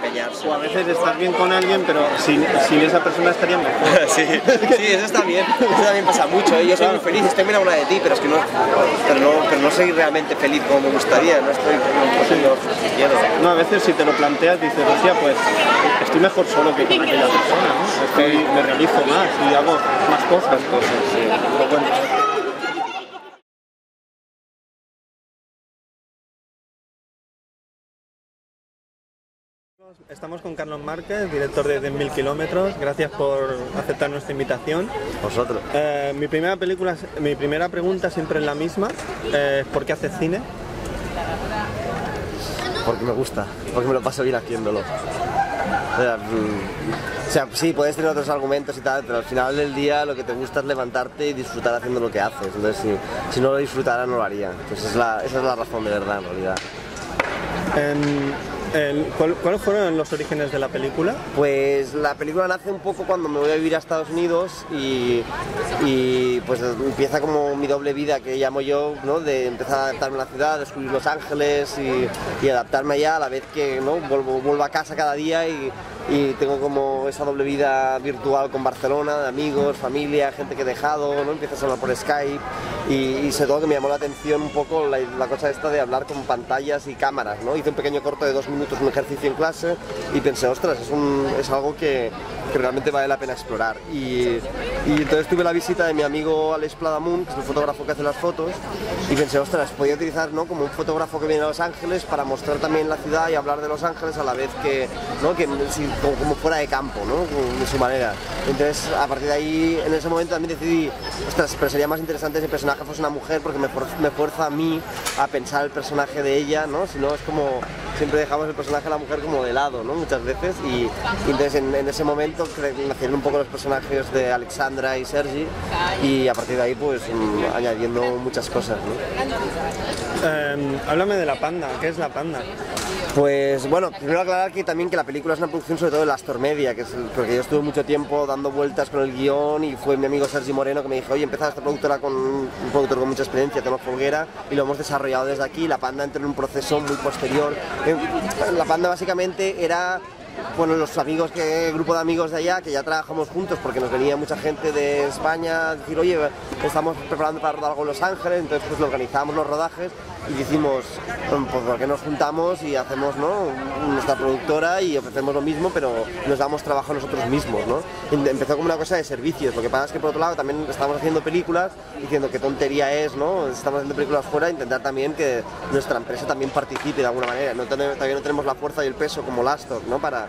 empeñarse. O a veces estar bien con alguien, pero sin esa persona estaría mejor. Sí, eso está bien. Eso también pasa mucho, ¿eh? Yo soy muy feliz, estoy muy enamorada de ti, pero es que no soy realmente feliz como me gustaría, no estoy haciendo lo que quiero. No, a veces si te lo planteas dices, hostia, pues estoy mejor solo que con aquella persona, ¿no? Me realizo más y hago más cosas. Sí. Pero bueno. Estamos con Carlos Márquez, director de 10.000 kilómetros. Gracias por aceptar nuestra invitación. Vosotros. Mi primera pregunta siempre es la misma. ¿Por qué haces cine? Porque me gusta, porque me lo paso bien haciéndolo. O sea, sí, puedes tener otros argumentos y tal, pero al final del día lo que te gusta es levantarte y disfrutar haciendo lo que haces. Entonces, si no lo disfrutara, no lo haría. Entonces, esa es la razón de verdad, en realidad. ¿Cuáles fueron los orígenes de la película? Pues la película nace un poco cuando me voy a vivir a Estados Unidos y pues empieza como mi doble vida que llamo yo, ¿no? De empezar a adaptarme a la ciudad, descubrir Los Ángeles y adaptarme allá a la vez que, ¿no? vuelvo a casa cada día y tengo como esa doble vida virtual con Barcelona, de amigos, familia, gente que he dejado, ¿no? Empiezas a hablar por Skype y sobre todo que me llamó la atención un poco la cosa esta de hablar con pantallas y cámaras, ¿no? Hice un pequeño corto de 2 minutos, un ejercicio en clase y pensé, ostras, es algo que realmente vale la pena explorar. Y entonces tuve la visita de mi amigo Alex Pladamunt, que es el fotógrafo que hace las fotos, y pensé, ostras, podía utilizar, ¿no? como un fotógrafo que viene a Los Ángeles para mostrar también la ciudad y hablar de Los Ángeles a la vez que, ¿no? como fuera de campo, ¿no? De su manera. Entonces, a partir de ahí, en ese momento también decidí, ostras, pero sería más interesante si el personaje fuese una mujer porque me fuerza a mí a pensar el personaje de ella, ¿no? Si no, es como, siempre dejamos el personaje de la mujer como de lado, ¿no? Muchas veces, y entonces en ese momento nacieron un poco los personajes de Alexandra y Sergi, y a partir de ahí pues añadiendo muchas cosas, ¿no? Háblame de La Panda, ¿qué es La Panda? Pues bueno, primero aclarar que también que la película es una producción sobre todo de Astor Media, porque yo estuve mucho tiempo dando vueltas con el guión y fue mi amigo Sergi Moreno que me dijo, oye, empezaba esta productora con un productor con mucha experiencia, Tomás Folguera, y lo hemos desarrollado desde aquí. La Panda entró en un proceso muy posterior. La Panda básicamente era, bueno, los amigos, el grupo de amigos de allá, que ya trabajamos juntos porque nos venía mucha gente de España a decir, oye, estamos preparando para rodar algo en Los Ángeles, entonces pues lo organizamos los rodajes y decimos, pues ¿por qué nos juntamos y hacemos, ¿no? nuestra productora y ofrecemos lo mismo, pero nos damos trabajo a nosotros mismos, ¿no? Empezó como una cosa de servicios, lo que pasa es que por otro lado también estamos haciendo películas, diciendo qué tontería es, ¿no? Estamos haciendo películas fuera, intentar también que nuestra empresa también participe de alguna manera. Todavía no tenemos la fuerza y el peso como Lastor, ¿no? para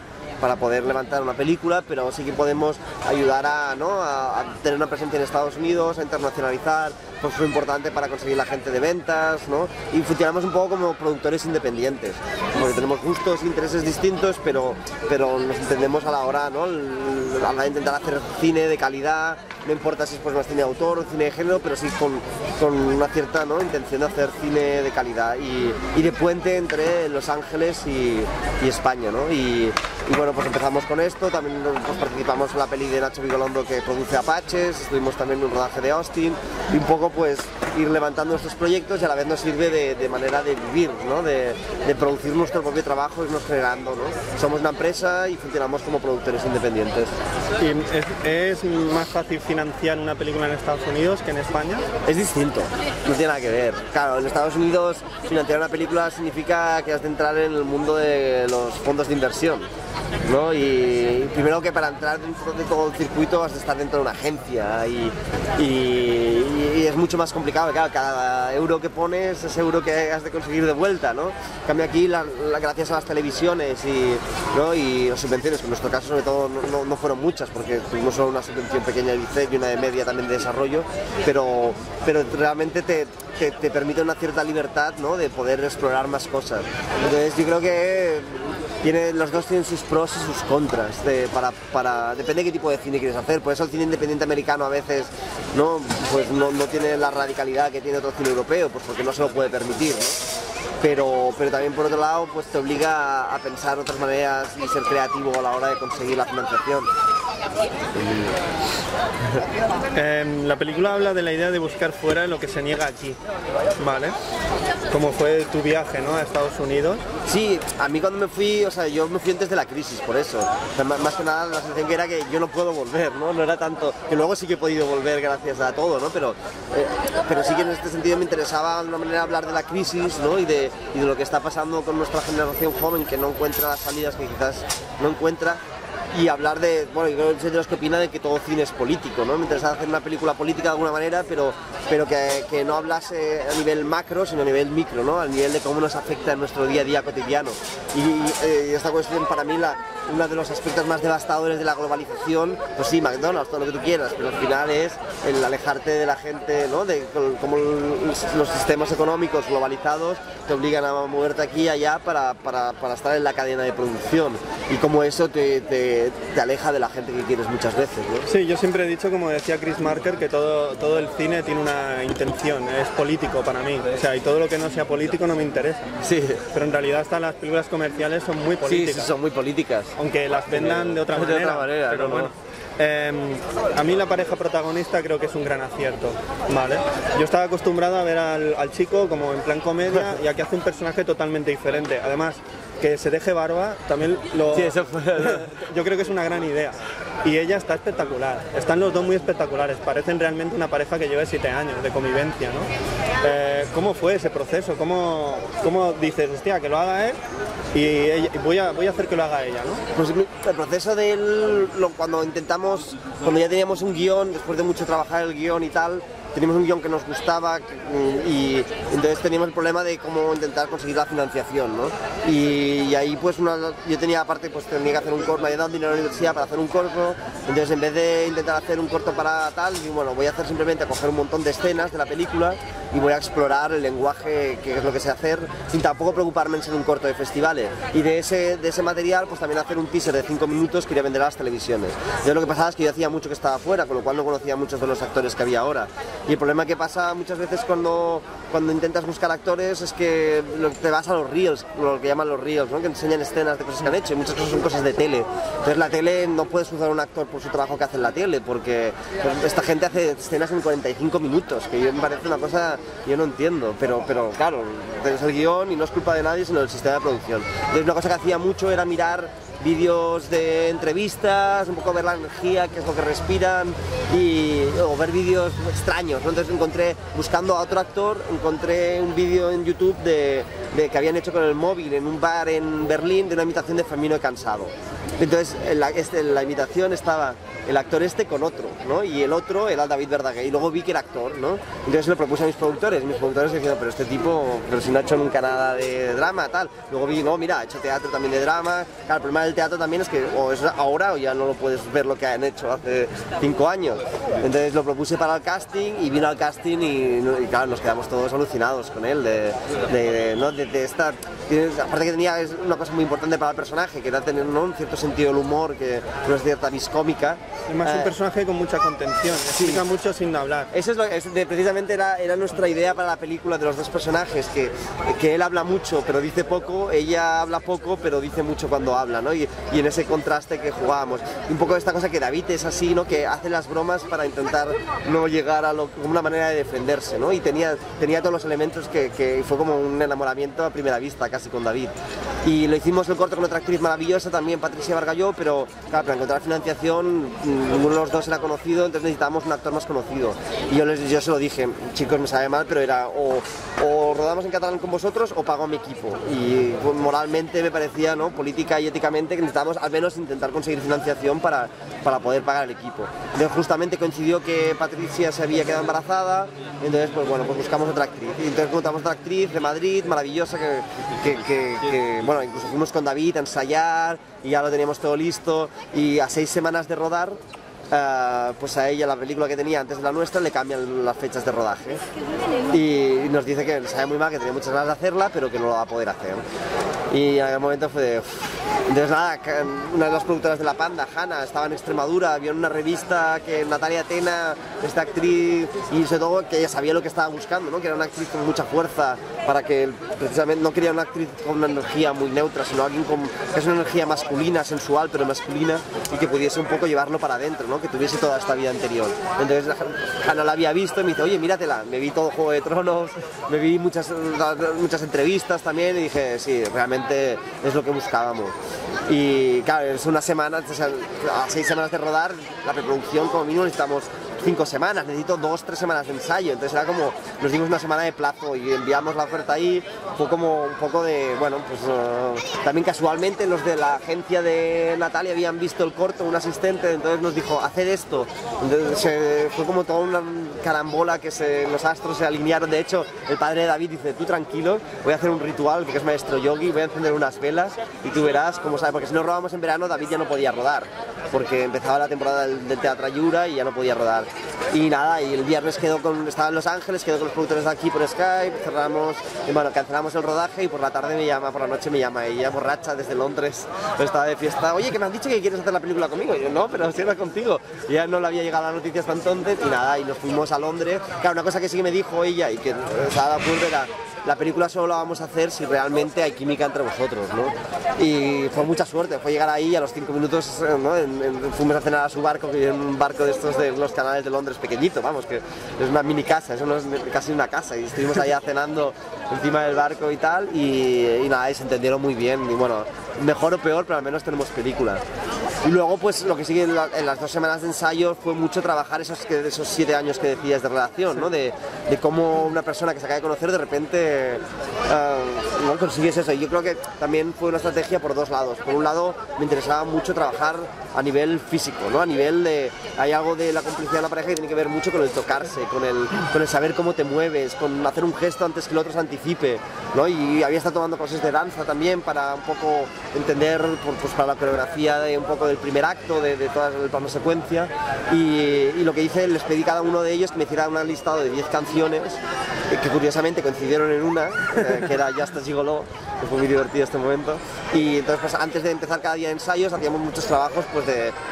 poder levantar una película, pero sí que podemos ayudar a tener una presencia en Estados Unidos, a internacionalizar, pues es importante para conseguir la gente de ventas, ¿no? Y funcionamos un poco como productores independientes, porque tenemos gustos, intereses distintos, pero nos entendemos a la hora, ¿no? A la hora de intentar hacer cine de calidad, no importa si es pues más cine de autor o cine de género, pero sí con una cierta, ¿no? intención de hacer cine de calidad y de puente entre Los Ángeles y España, ¿no? Y bueno, pues empezamos con esto, también pues participamos en la peli de Nacho Vigalondo que produce Apaches, estuvimos también en un rodaje de Austin y un poco pues ir levantando nuestros proyectos y a la vez nos sirve de manera de vivir, ¿no? de producir nuestro propio trabajo y irnos generando, ¿no? Somos una empresa y funcionamos como productores independientes. ¿Y es más fácil financiar una película en Estados Unidos que en España? Es distinto, no tiene nada que ver. Claro, en Estados Unidos financiar una película significa que has de entrar en el mundo de los fondos de inversión, ¿no? Y primero que para entrar dentro de todo el circuito has de estar dentro de una agencia y es mucho más complicado, claro, cada euro que pones es euro que has de conseguir de vuelta, ¿no? En cambio aquí, gracias a las televisiones y las subvenciones, que en nuestro caso sobre todo no fueron muchas, porque tuvimos solo una subvención pequeña de ICEC y una de media también de desarrollo, pero realmente te permite una cierta libertad, ¿no? de poder explorar más cosas. Entonces yo creo que los dos tienen sus pros y sus contras, depende de qué tipo de cine quieres hacer. Por eso el cine independiente americano a veces no tiene la radicalidad que tiene otro cine europeo, pues porque no se lo puede permitir, ¿no? Pero también por otro lado pues te obliga a pensar otras maneras y ser creativo a la hora de conseguir la financiación. La película habla de la idea de buscar fuera lo que se niega aquí, ¿vale? Como fue tu viaje, ¿no?, a Estados Unidos. Sí, a mí cuando me fui, o sea, yo me fui antes de la crisis, por eso. O sea, más que nada la sensación que era que yo no puedo volver, ¿no? No era tanto, que luego sí que he podido volver gracias a todo, ¿no? Pero sí que en este sentido me interesaba de alguna manera hablar de la crisis, ¿no? Y de lo que está pasando con nuestra generación joven que no encuentra las salidas que quizás no encuentra. Y hablar de, bueno, yo soy de los que opina de que todo cine es político, ¿no? Me interesaba hacer una película política de alguna manera, pero que no hablase a nivel macro, sino a nivel micro, ¿no? Al nivel de cómo nos afecta en nuestro día a día cotidiano. Y esta cuestión para mí, uno de los aspectos más devastadores de la globalización, pues sí, McDonald's, todo lo que tú quieras, pero al final es el alejarte de la gente, ¿no? De cómo los sistemas económicos globalizados te obligan a moverte aquí y allá para estar en la cadena de producción. Y como eso te aleja de la gente que quieres muchas veces, ¿no? Sí, yo siempre he dicho, como decía Chris Marker, que todo el cine tiene una intención, es político para mí. O sea, y todo lo que no sea político no me interesa. Sí. Pero en realidad hasta las películas comerciales son muy políticas. Sí, son muy políticas. Aunque las vendan de otra manera. De otra manera, pero no, bueno. A mí la pareja protagonista creo que es un gran acierto, ¿vale? Yo estaba acostumbrado a ver al chico como en plan comedia y aquí hace un personaje totalmente diferente. Además, que se deje barba también Sí, eso fue... yo creo que es una gran idea. Y ella está espectacular, están los dos muy espectaculares, parecen realmente una pareja que lleva 7 años de convivencia, ¿no? ¿Cómo fue ese proceso? ¿Cómo dices, hostia, que lo haga él y voy a hacer que lo haga ella, ¿no? Pues el proceso de él, cuando ya teníamos un guión, después de mucho trabajar el guión y tal, teníamos un guión que nos gustaba y entonces teníamos el problema de cómo intentar conseguir la financiación, ¿no? Y ahí pues yo tenía aparte, pues tenía que hacer un corto, me había dado dinero a la universidad para hacer un corto, entonces en vez de intentar hacer un corto para tal, y bueno, voy a hacer simplemente coger un montón de escenas de la película y voy a explorar el lenguaje, que es lo que sé hacer, sin tampoco preocuparme en ser un corto de festivales. Y de ese material pues también hacer un teaser de 5 minutos que iría a vender a las televisiones. Entonces lo que pasaba es que yo hacía mucho que estaba fuera, con lo cual no conocía a muchos de los actores que había ahora. Y el problema que pasa muchas veces cuando intentas buscar actores es que te vas a los reels, lo que llaman los reels, ¿no? Que enseñan escenas de cosas que han hecho, y muchas cosas son cosas de tele. Entonces la tele no puedes juzgar a un actor por su trabajo que hace en la tele, porque esta gente hace escenas en 45 minutos, que yo me parece una cosa, yo no entiendo, pero claro, tienes el guión y no es culpa de nadie sino del sistema de producción. Entonces una cosa que hacía mucho era mirar vídeos de entrevistas, un poco ver la energía, qué es lo que respiran, o ver vídeos extraños, ¿no? Entonces buscando a otro actor, encontré un vídeo en YouTube de que habían hecho con el móvil en un bar en Berlín de una imitación de Fermino Cansado. Entonces en la imitación estaba el actor con otro, ¿no? Y el otro era David Verdaguer, y luego vi que era actor, ¿no? Entonces lo propuse a mis productores decían, pero este tipo, pero si no ha hecho nunca nada de drama, tal. Luego vi, no, mira, ha hecho teatro también de drama. Claro, el problema del teatro también es que o es ahora o ya no lo puedes ver lo que han hecho hace 5 años. Entonces lo propuse para el casting y vino al casting y claro, nos quedamos todos alucinados con él, aparte que tenía una cosa muy importante para el personaje, que era tener, ¿no?, un cierto sentido del humor, que una cierta viscómica. Es más un personaje con mucha contención, explica mucho sin hablar. Eso precisamente era nuestra idea para la película, de los dos personajes, que él habla mucho pero dice poco, ella habla poco pero dice mucho cuando habla, ¿no? Y en ese contraste que jugábamos. Y un poco esta cosa que David es así, ¿no?, que hace las bromas para intentar no llegar como una manera de defenderse, ¿no? Y tenía todos los elementos que fue como un enamoramiento a primera vista casi con David. Y lo hicimos el corto con otra actriz maravillosa también, Patricia Bargalló, pero claro, para encontrar financiación ninguno de los dos era conocido, entonces necesitábamos un actor más conocido. Y yo se lo dije, chicos, me sabe mal, pero era o rodamos en catalán con vosotros o pago a mi equipo. Y pues, moralmente me parecía, ¿no?, política y éticamente, que necesitábamos al menos intentar conseguir financiación para poder pagar el equipo. Entonces justamente coincidió que Patricia se había quedado embarazada, entonces pues bueno, pues buscamos otra actriz. Y entonces encontramos otra actriz de Madrid, maravillosa, que bueno, incluso fuimos con David a ensayar y ya lo teníamos todo listo, y a 6 semanas de rodar, pues a ella la película que tenía antes de la nuestra le cambian las fechas de rodaje y nos dice que sabe muy mal, que tenía muchas ganas de hacerla pero que no lo va a poder hacer. Y en aquel momento fue de... Entonces nada, una de las productoras de La Panda, Hanna, estaba en Extremadura, vio en una revista que Natalia Tena, esta actriz, y sobre todo que ella sabía lo que estaba buscando, ¿no? Que era una actriz con mucha fuerza, para que precisamente no quería una actriz con una energía muy neutra, sino alguien que es una energía masculina, sensual, pero masculina, y que pudiese un poco llevarlo para adentro, ¿no? Que tuviese toda esta vida anterior. Entonces Hanna la había visto y me dice, oye, míratela, me vi todo Juego de Tronos, me vi muchas entrevistas también y dije, sí, realmente es lo que buscábamos. Y claro, es una semana, o sea, a 6 semanas de rodar, la preproducción como mínimo necesitamos 5 semanas, necesito 2-3 semanas de ensayo, entonces era como, nos dimos una semana de plazo y enviamos la oferta ahí, fue como un poco de, bueno, pues también casualmente los de la agencia de Natalia habían visto el corto, un asistente, entonces nos dijo, haced esto, entonces fue como toda una carambola que los astros se alinearon. De hecho, el padre de David dice, tú tranquilo, voy a hacer un ritual, porque es maestro yogi, voy a encender unas velas y tú verás cómo sabe, porque si no rodamos en verano, David ya no podía rodar, porque empezaba la temporada del Teatro Ayura y ya no podía rodar. Y nada, y el viernes estaba en Los Ángeles, quedó con los productores de aquí por Skype, cancelamos el rodaje y por la noche me llama ella, borracha desde Londres, estaba de fiesta, oye, que me han dicho que quieres hacer la película conmigo, y yo, no, pero si era contigo, y ya no le había llegado la noticia hasta entonces, y nada, y nos fuimos a Londres. Claro, una cosa que sí que me dijo ella y que se ha dado cuenta era, la película solo la vamos a hacer si realmente hay química entre vosotros, ¿no? Y fue mucha suerte, fue llegar ahí a los 5 minutos, ¿no? Fuimos a cenar a su barco, que es un barco de estos de los canales de Londres pequeñito, vamos, que es una mini casa, eso no es casi una casa, y estuvimos allá cenando encima del barco y tal, y nada, y se entendieron muy bien, y bueno, mejor o peor, pero al menos tenemos película. Y luego, pues lo que sigue en las 2 semanas de ensayo fue mucho trabajar esos 7 años que decías de relación, ¿no? De cómo una persona que se acaba de conocer de repente no consigues eso. Y yo creo que también fue una estrategia por 2 lados. Por un lado, me interesaba mucho trabajar a nivel físico, ¿no? A nivel de... Hay algo de la complicidad de la pareja que tiene que ver mucho con el tocarse, con el saber cómo te mueves, con hacer un gesto antes que el otro se anticipe, ¿no? Y había estado tomando clases de danza también para un poco entender, pues para la coreografía de un poco del primer acto, de toda el plano secuencia, y lo que hice, les pedí a cada uno de ellos que me hiciera un listado de 10 canciones que curiosamente coincidieron en una, que era Just a Gigolo, que fue muy divertido este momento, y entonces pues antes de empezar cada día de ensayos hacíamos muchos trabajos pues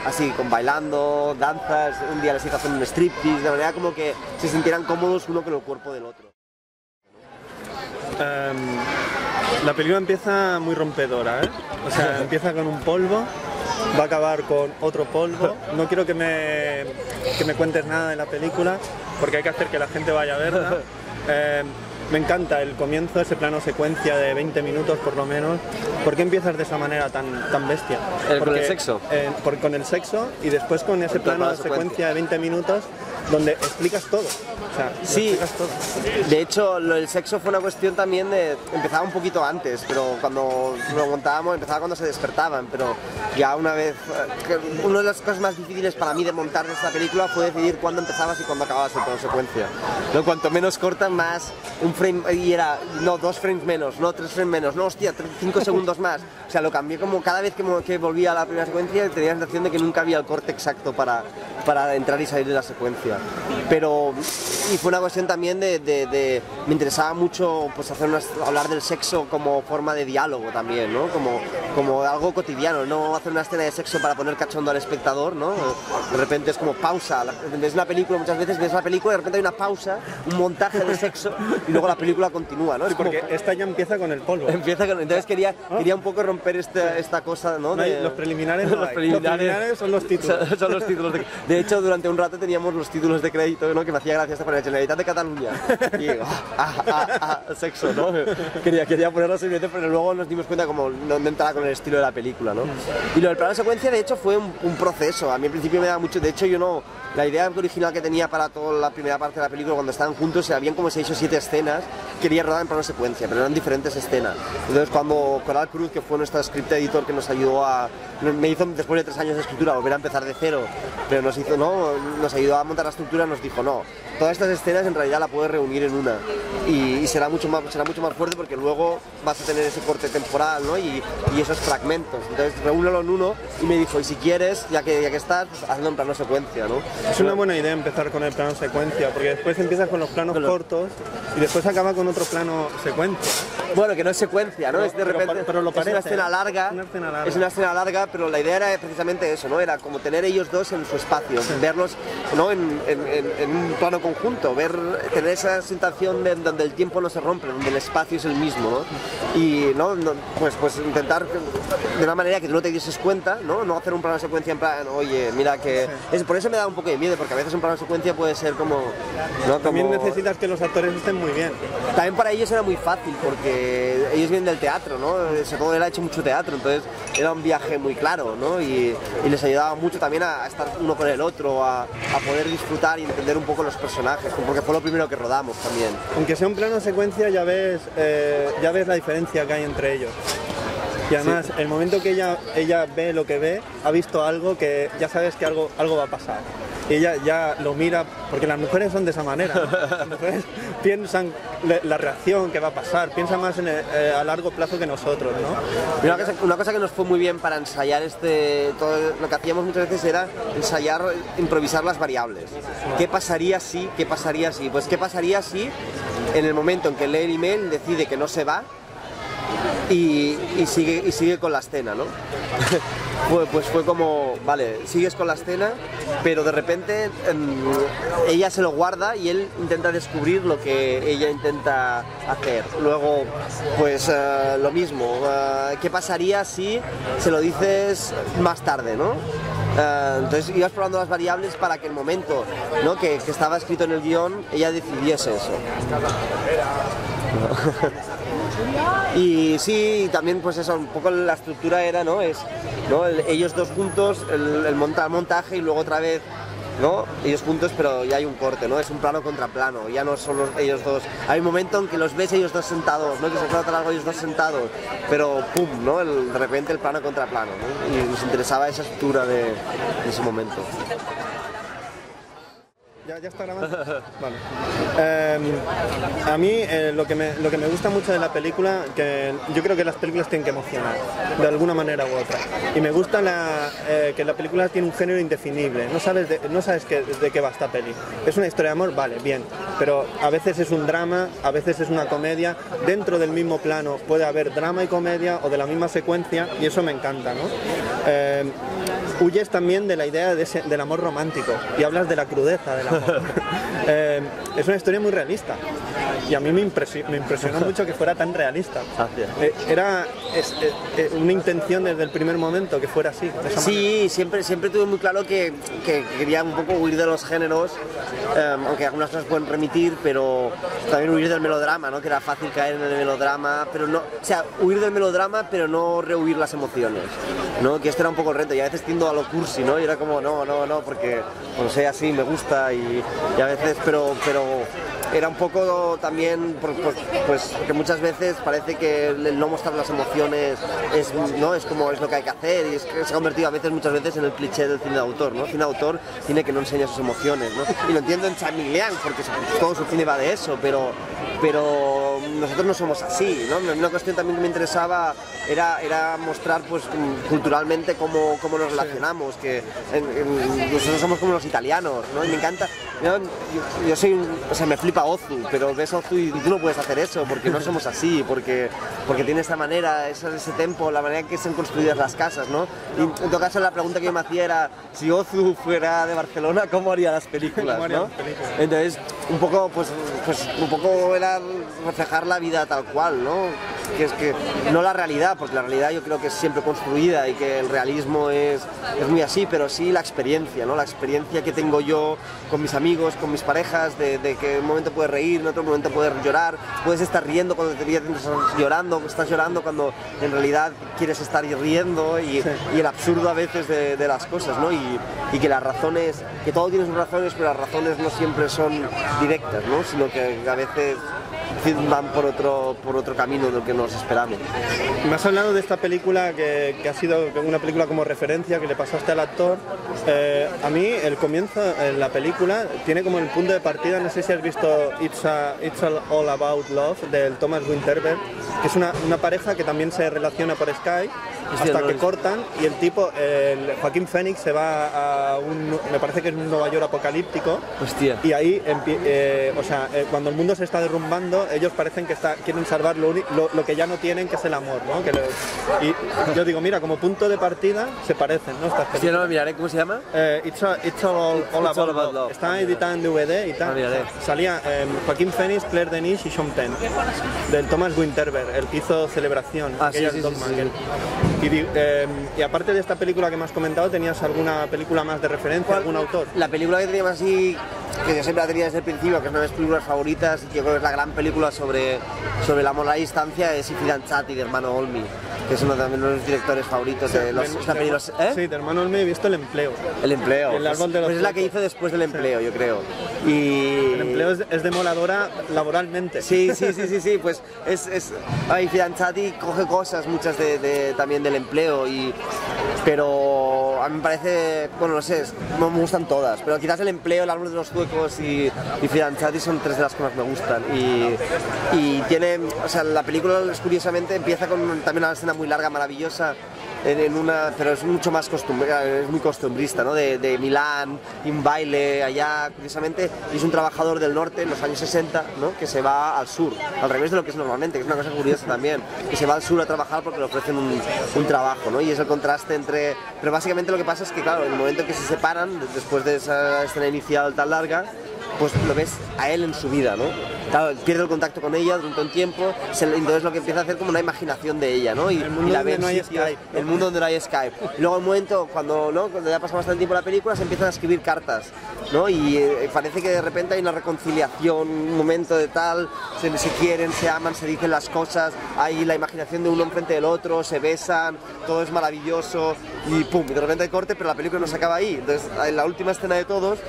así con bailando, danzas, un día les hice hacer un striptease, de manera como que se sintieran cómodos uno con el cuerpo del otro. La película empieza muy rompedora, ¿eh? O sea, empieza con un polvo, va a acabar con otro polvo. No quiero que me cuentes nada de la película, porque hay que hacer que la gente vaya a verla. Me encanta el comienzo, ese plano secuencia de 20 minutos por lo menos. ¿Por qué empiezas de esa manera tan bestia? ¿Con el sexo? Con el sexo y después con ese plano de secuencia de 20 minutos donde explicas todo. O sea, sí, explicas todo. De hecho, el sexo fue una cuestión también de... Empezaba un poquito antes, pero cuando lo montábamos empezaba cuando se despertaban, pero ya una vez... Una de las cosas más difíciles para mí de montar esta película fue decidir cuándo empezabas y cuándo acababas el plano secuencia. ¿No? Cuanto menos corta, más un frame... Y era, no, 2 frames menos, no, 3 frames menos, no, hostia, 5 segundos más. O sea, lo cambié como cada vez que volvía a la primera secuencia tenía la sensación de que nunca había el corte exacto para entrar y salir de la secuencia. Pero... Y fue una cuestión también me interesaba mucho pues hablar del sexo como forma de diálogo también, ¿no? Como algo cotidiano, no hacer una escena de sexo para poner cachondo al espectador, ¿no? De repente es como pausa, ves una película, muchas veces ves la película y de repente hay una pausa, un montaje de sexo y luego la película continúa, ¿no? Sí, porque esta ya empieza con el polvo. Entonces quería un poco romper esta cosa, ¿no? Los preliminares no hay. Los preliminares son los títulos. Son los títulos de hecho, durante un rato teníamos los títulos de crédito, ¿no? Que me hacía gracia esta la Generalitat de Cataluña y sexo, ¿no? Quería ponerlo simplemente, pero luego nos dimos cuenta como no entraba con el estilo de la película, ¿no? Y lo del plano de secuencia de hecho fue un proceso. A mí al principio me daba mucho, de hecho yo no, la idea original que tenía para toda la primera parte de la película cuando estaban juntos, habían como 6 o 7 escenas, quería rodar en plano de secuencia, pero eran diferentes escenas. Entonces cuando Coral Cruz, que fue nuestro script editor que nos ayudó me hizo después de 3 años de escritura volver a empezar de cero, pero nos ayudó a montar la estructura, nos dijo no, todas estas escenas en realidad la puedes reunir en una y será mucho más fuerte porque luego vas a tener ese corte temporal, ¿no? y esos fragmentos, entonces reúnelo en uno y me dijo, y si quieres, ya que estás, pues hazlo en plano secuencia, ¿no? Es una buena idea empezar con el plano secuencia porque después empiezas con los planos cortos y después acaba con otro plano secuencia. Bueno, que no es secuencia, ¿no? Es de repente, pero lo parece, es una escena larga, es una escena larga, pero la idea era precisamente eso, ¿no? Era como tener ellos dos en su espacio, verlos, ¿no? en un plano conjunto, tener esa sensación de donde el tiempo no se rompe, donde el espacio es el mismo, ¿no? Y pues intentar de una manera que tú no te dieses cuenta, ¿no? Hacer un plano de secuencia en plan, oye, mira que... por eso me da un poco de miedo, porque a veces un plano de secuencia puede ser como... ¿no? También necesitas que los actores estén muy bien. También para ellos era muy fácil, porque ellos vienen del teatro, ¿no? Sobre todo él ha hecho mucho teatro, entonces era un viaje muy claro, ¿no? Y les ayudaba mucho también a estar uno con el otro, a poder disfrutar y entender un poco los personajes, porque fue lo primero que rodamos también. Aunque sea un plano de secuencia, ya ves la diferencia que hay entre ellos. Y además, el momento que ella ve lo que ve, ha visto algo que ya sabes que algo va a pasar. Y ella ya lo mira, porque las mujeres son de esa manera. Las mujeres piensan la reacción que va a pasar, piensan más a largo plazo que nosotros, ¿no? Y una cosa que nos fue muy bien para ensayar todo lo que hacíamos muchas veces era ensayar, improvisar las variables. ¿Qué pasaría si? ¿Qué pasaría si? Pues ¿qué pasaría si en el momento en que lee el email decide que no se va y sigue con la escena, ¿no? Pues fue como, vale, sigues con la escena, pero de repente ella se lo guarda y él intenta descubrir lo que ella intenta hacer. Luego, pues lo mismo, ¿qué pasaría si se lo dices más tarde, ¿no? Entonces ibas probando las variables para que el momento, ¿no? que estaba escrito en el guión, ella decidiese eso. Y sí, también pues eso, un poco la estructura era, ¿no? Ellos dos juntos, el montaje y luego otra vez, ¿no? Ellos juntos, pero ya hay un corte, ¿no? Es un plano contra plano, ya no son ellos dos. Hay un momento en que los ves ellos dos sentados, ¿no? Que se trata algo ellos dos sentados, pero pum, ¿no? De repente el plano contra plano, ¿no? Y nos interesaba esa estructura de ese momento. ¿Ya está grabando? Vale. A mí lo que me gusta mucho de la película, que yo creo que las películas tienen que emocionar, de alguna manera u otra. Y me gusta que la película tiene un género indefinible, no sabes de qué va esta peli. ¿Es una historia de amor? Vale, bien. Pero a veces es un drama, a veces es una comedia. Dentro del mismo plano puede haber drama y comedia, o de la misma secuencia, y eso me encanta, ¿no? Huyes también de la idea del amor romántico y hablas de la crudeza del amor. Es una historia muy realista y a mí me impresionó mucho que fuera tan realista. Era una intención desde el primer momento que fuera así. Sí, siempre tuve muy claro que quería un poco huir de los géneros, aunque algunas cosas pueden remitir, pero también huir del melodrama, ¿no? Que era fácil caer en el melodrama, pero no, o sea, huir del melodrama pero no rehuir las emociones, ¿no? Que esto era un poco el reto y a veces tiendo a lo cursi, ¿no? Y era como no, porque no sé, así me gusta y a veces, pero era un poco también, pues que muchas veces parece que el no mostrar las emociones es lo que hay que hacer y es que se ha convertido muchas veces en el cliché del cine de autor, ¿no? El cine de autor tiene que no enseñar sus emociones, ¿no? Y lo entiendo en Tsang Ming Liang porque todo su cine va de eso, pero nosotros no somos así, ¿no? Una cuestión también que me interesaba era mostrar pues culturalmente cómo nos relacionamos, que nosotros somos como los italianos, ¿no? Y me encanta, yo soy me flipa Ozu, pero ves Ozu y tú no puedes hacer eso porque no somos así, porque tiene esta manera, ese tempo, la manera en que se han construidas las casas, ¿no? Y en todo caso la pregunta que yo me hacía era si Ozu fuera de Barcelona, ¿cómo haría las películas, ¿no? Entonces un poco era reflejar la vida tal cual, ¿no? Que es que no la realidad, porque la realidad yo creo que es siempre construida y que el realismo es muy así, pero sí la experiencia, ¿no? La experiencia que tengo yo con mis amigos, con mis parejas, de que en un momento puedes reír, en otro momento puedes llorar, puedes estar riendo cuando estás llorando cuando en realidad quieres estar riendo y el absurdo a veces de las cosas, ¿no? Y que las razones, que todo tiene sus razones, pero las razones no siempre son directas, ¿no? Sino que a veces van por otro camino de lo que nos esperamos. Me has hablado de esta película que ha sido una película como referencia que le pasaste al actor. A mí el comienzo en la película tiene como el punto de partida, no sé si has visto It's All About Love del Thomas Winterberg, que es una pareja que también se relaciona por Skype hasta que cortan y el tipo, Joaquín Phoenix, se va a me parece que es un Nueva York apocalíptico. Hostia. Y ahí cuando el mundo se está derrumbando, ellos parecen que quieren salvar lo que ya no tienen, que es el amor, ¿no? Y yo digo, mira, como punto de partida se parecen, ¿no? Estas películas. Sí, no lo miraré, ¿cómo se llama? It's all about love. Está editada en DVD y tal. Salía Joaquín Phoenix, Claire Denis y Sean Penn, del Thomas Winterberg, el que hizo Celebración, y aparte de esta película que me has comentado, ¿tenías alguna película más de referencia, algún autor? La película que teníamos así, que yo siempre la tenía desde el principio, que es una de mis películas favoritas y que yo creo que es la gran película sobre el amor a la distancia, es I Fidanzati, de Hermano Olmi, que es uno de los directores favoritos de los... Sí, de Hermano Olmi he visto El Empleo. El Empleo. El árbol de los pues es la que hizo después del Empleo, yo creo. Y... El Empleo es demoladora laboralmente. Sí, pues I Fidanzati coge cosas, muchas también del Empleo, pero a mí me parece, bueno, no sé, me gustan todas, pero quizás El Empleo, El árbol de los zuecos y Fidanzati son tres de las que más me gustan. Y tiene, o sea, la película curiosamente empieza con también una escena muy larga, maravillosa, pero es mucho más es muy costumbrista, ¿no? De Milán, y un baile allá, curiosamente, y es un trabajador del norte en los años 60, ¿no? Que se va al sur, al revés de lo que es normalmente, que es una cosa curiosa también, que se va al sur a trabajar porque le ofrecen un trabajo, ¿no? Y es el contraste entre... Pero básicamente lo que pasa es que, claro, en el momento en que se separan, después de esa escena inicial tan larga, pues lo ves a él en su vida, ¿no? Claro, pierde el contacto con ella durante un tiempo, entonces lo que empieza a hacer como una imaginación de ella, ¿no? El mundo donde no hay Skype. El mundo donde no hay Skype. Y luego el momento, cuando ya pasa bastante tiempo la película, se empiezan a escribir cartas, ¿no? Y parece que de repente hay una reconciliación, un momento de tal, se quieren, se aman, se dicen las cosas, hay la imaginación de uno enfrente del otro, se besan, todo es maravilloso, y pum, y de repente hay corte, pero la película no se acaba ahí. Entonces, en la última escena de todos,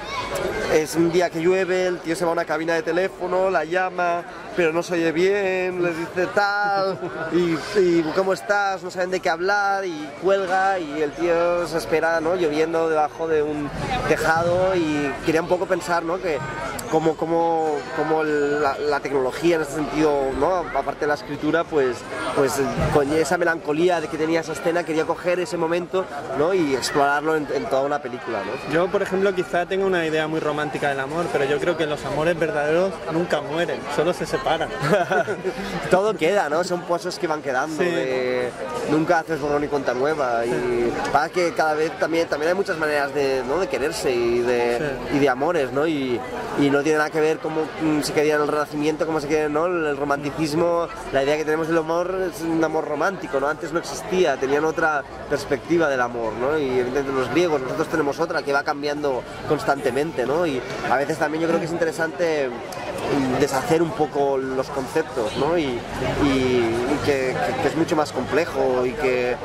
es un día que llueve, el tío se va a una cabina de teléfono, la llama, pero no se oye bien, les dice tal, y ¿cómo estás? No saben de qué hablar, y cuelga, y el tío se espera, ¿no? Lloviendo debajo de un tejado, y quería un poco pensar, ¿no? Que como la tecnología en ese sentido, ¿no? Aparte de la escritura, pues con esa melancolía de que tenía esa escena, quería coger ese momento, ¿no? Y explorarlo en toda una película, ¿no? Yo, por ejemplo, quizá tenga una idea muy romántica del amor, pero yo creo que los amores verdaderos nunca mueren, solo se separan. Todo queda, ¿no? Son pozos que van quedando, sí. Nunca haces borrón y cuenta nueva, y para que cada vez también hay muchas maneras de quererse y de amores, ¿no? Y no tiene nada que ver cómo se quería en el Renacimiento, cómo se quería, ¿no? El romanticismo, la idea que tenemos del amor es un amor romántico, ¿no? Antes no existía, tenían otra perspectiva del amor, ¿no? Y evidentemente los griegos, nosotros tenemos otra que va cambiando constantemente, ¿no? Y a veces también yo creo que es interesante deshacer un poco los conceptos, ¿no? Y que es mucho más complejo y que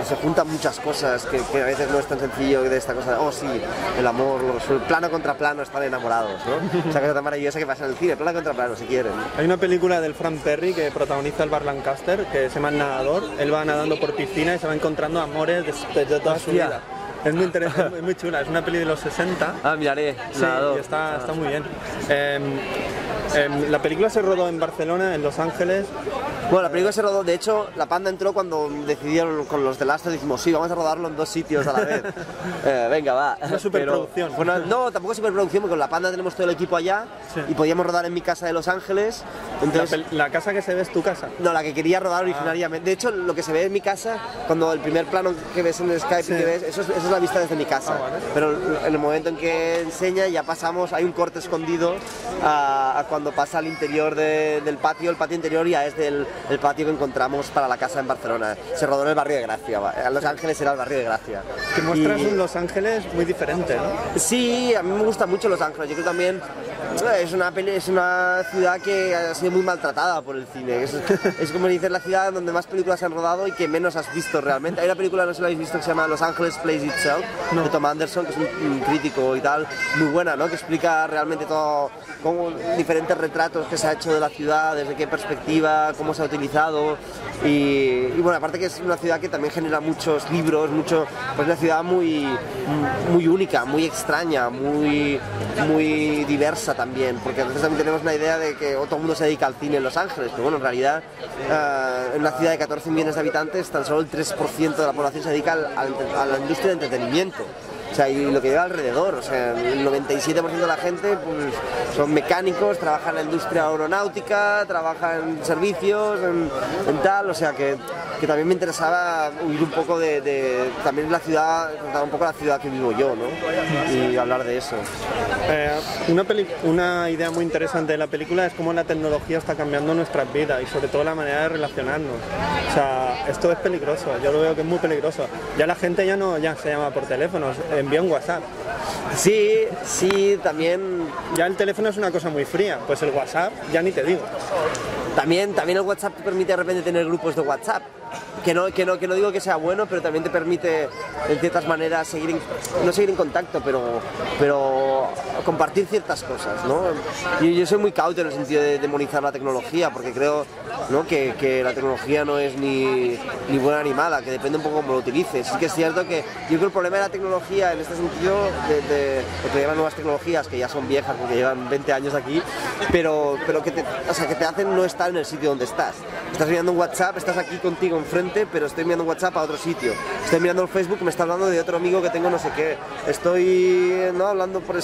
se juntan muchas cosas que a veces no es tan sencillo de esta cosa de, oh sí, el amor, plano contra plano, están enamorados, ¿no? Esa cosa tan maravillosa que pasa en el cine, plano contra plano, si quieren. Hay una película del Frank Perry que protagoniza el Bar Lancaster, que se llama El nadador. Él va nadando por piscina y se va encontrando amores de toda su vida. Es muy interesante, es muy chula, es una peli de los 60. Ah, miraré. Sí, y está muy bien. La película se rodó en Barcelona, en Los Ángeles. Bueno, la película se rodó, de hecho, la Panda entró cuando decidieron con los de Lastro, dijimos, sí, vamos a rodarlo en 2 sitios a la vez. Venga, va. Una superproducción. Bueno, no, tampoco es superproducción, porque con la Panda tenemos todo el equipo allá, sí. Y podíamos rodar en mi casa de Los Ángeles. Entonces, ¿La casa que se ve es tu casa? No, la que quería rodar originariamente. De hecho, lo que se ve en mi casa, cuando el primer plano que ves en el Skype, sí. Que ves, eso es la vista desde mi casa. Vale. Pero en el momento en que enseña, ya pasamos, hay un corte escondido a cuando pasa al interior del patio. El patio interior ya es el patio que encontramos para la casa en Barcelona. Se rodó en el barrio de Gracia. Los Ángeles era el barrio de Gracia. Que muestras un Los Ángeles muy diferente, ¿no? Sí, a mí me gusta mucho Los Ángeles. Yo creo también es una ciudad que ha sido muy maltratada por el cine. Es como dices, la ciudad donde más películas se han rodado y que menos has visto realmente. Hay una película, no sé si la habéis visto, que se llama Los Ángeles Plays Itself, no. De Tom Anderson, que es un crítico y tal, muy buena, ¿no? Que explica realmente todo, como diferentes retratos que se ha hecho de la ciudad, desde qué perspectiva, cómo se ha utilizado. Y bueno, aparte que es una ciudad que también genera muchos libros, pues una ciudad muy única, muy extraña, muy diversa también, porque a veces también tenemos una idea de que todo el mundo se dedica al cine en Los Ángeles, pero bueno, en realidad en una ciudad de 14 millones de habitantes, tan solo el 3% de la población se dedica a la industria de entretenimiento. O sea, y lo que lleva alrededor, o sea, el 97% de la gente pues, son mecánicos, trabajan en la industria aeronáutica, trabajan en servicios, en tal, o sea que también me interesaba huir un poco también la ciudad, contar un poco la ciudad que vivo yo, ¿no? Y hablar de eso. Una idea muy interesante de la película es cómo la tecnología está cambiando nuestras vidas y sobre todo la manera de relacionarnos. O sea, esto es peligroso, yo lo veo que es muy peligroso. Ya la gente ya no se llama por teléfono, envía un WhatsApp. Sí, también... Ya el teléfono es una cosa muy fría, pues el WhatsApp ya ni te digo. También el WhatsApp te permite de repente tener grupos de WhatsApp, que no digo que sea bueno, pero también te permite en ciertas maneras no seguir en contacto, pero compartir ciertas cosas, ¿no? Yo soy muy cauto en el sentido de demonizar la tecnología, porque creo, ¿no?, que la tecnología no es ni buena ni mala, que depende un poco cómo lo utilices. Sí que es cierto que yo creo que el problema de la tecnología en este sentido, de lo que llevan nuevas tecnologías, que ya son viejas porque llevan 20 años aquí, pero que te hacen no estar en el sitio donde estás. Estás mirando un WhatsApp, estás aquí contigo enfrente, pero estoy mirando un WhatsApp a otro sitio. Estoy mirando el Facebook, me está hablando de otro amigo que tengo no sé qué. Estoy hablando por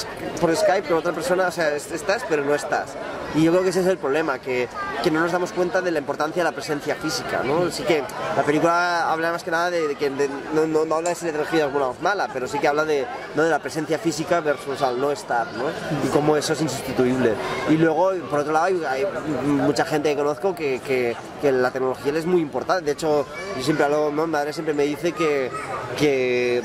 Skype con otra persona, o sea, estás pero no estás. Y yo creo que ese es el problema, que no nos damos cuenta de la importancia de la presencia física, ¿no? Sí que la película habla más que nada de que no habla de si la tecnología es buena o mala, pero sí que habla de la presencia física versus al no estar, ¿no? Y cómo eso es insustituible. Y luego, por otro lado, hay mucha gente que conozco que la tecnología es muy importante. De hecho, yo siempre hablo, ¿no? Mi madre siempre me dice que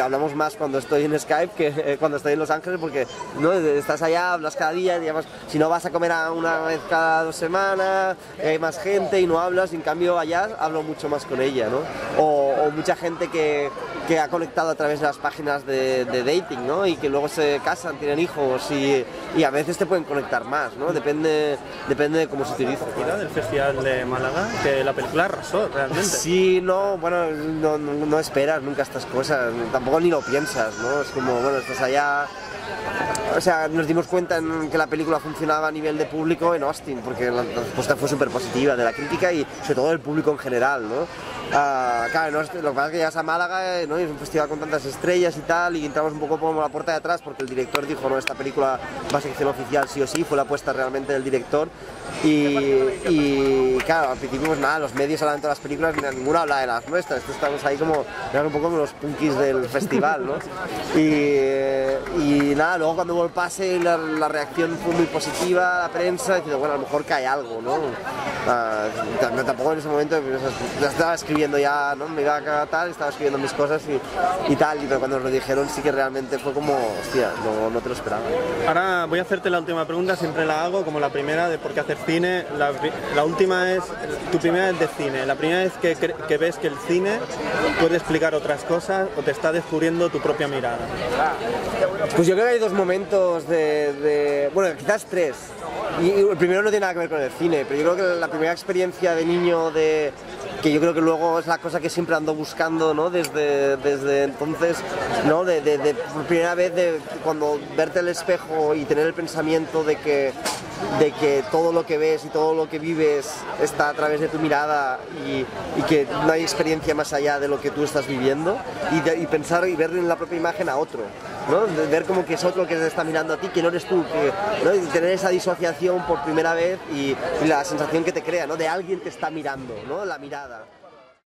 hablamos más cuando estoy en Skype que cuando estoy en Los Ángeles, porque ¿no? Estás allá, hablas cada día, digamos, si no vas a comer una vez cada 2 semanas, hay más gente y no hablas, y en cambio allá hablo mucho más con ella, ¿no? O mucha gente que ha conectado a través de las páginas de dating, ¿no? Y que luego se casan, tienen hijos y a veces te pueden conectar más, ¿no? Depende de cómo se utiliza. Del Festival de Málaga, que la película arrasó realmente. Sí, bueno, no esperas nunca estas cosas, tampoco ni lo piensas, ¿no? Es como, bueno, estás allá... O sea, nos dimos cuenta en que la película funcionaba a nivel de público en Austin, porque la respuesta fue súper positiva de la crítica y sobre todo del público en general, ¿no? Claro, lo que pasa es que llegas a Málaga, ¿no? Y es un festival con tantas estrellas y tal, y entramos un poco por la puerta de atrás porque el director dijo, no, esta película va a sección oficial sí o sí, fue la apuesta realmente del director. Y claro, al principio pues nada, los medios hablan de todas las películas, ninguna habla de las nuestras, estamos ahí como, eran un poco como los punkis del festival, ¿no? Y nada, luego cuando hubo el pase la reacción fue muy positiva, la prensa, diciendo, bueno, a lo mejor cae algo, ¿no? Tampoco en ese momento, ya estaba escribiendo ya, ¿no? Me iba a tal, estaba escribiendo mis cosas y tal, pero cuando nos lo dijeron sí que realmente fue como, hostia, no te lo esperaba. Ahora voy a hacerte la última pregunta, siempre la hago, como la primera de por qué hacer cine, la última es, tu primera es de cine, la primera es que ves que el cine puede explicar otras cosas o te está descubriendo tu propia mirada. Pues yo creo que hay 2 momentos bueno, quizás 3. Y el primero no tiene nada que ver con el cine, pero yo creo que la primera experiencia de niño que yo creo que luego es la cosa que siempre ando buscando, ¿no? Desde entonces, ¿no? Por primera vez cuando verte al espejo y tener el pensamiento de que todo lo que ves y todo lo que vives está a través de tu mirada y que no hay experiencia más allá de lo que tú estás viviendo y pensar y ver en la propia imagen a otro, ¿no? Ver como que es otro que te está mirando a ti, que no eres tú, ¿no? Y tener esa disociación por primera vez y la sensación que te crea, ¿no? De alguien te está mirando, ¿no? La mirada.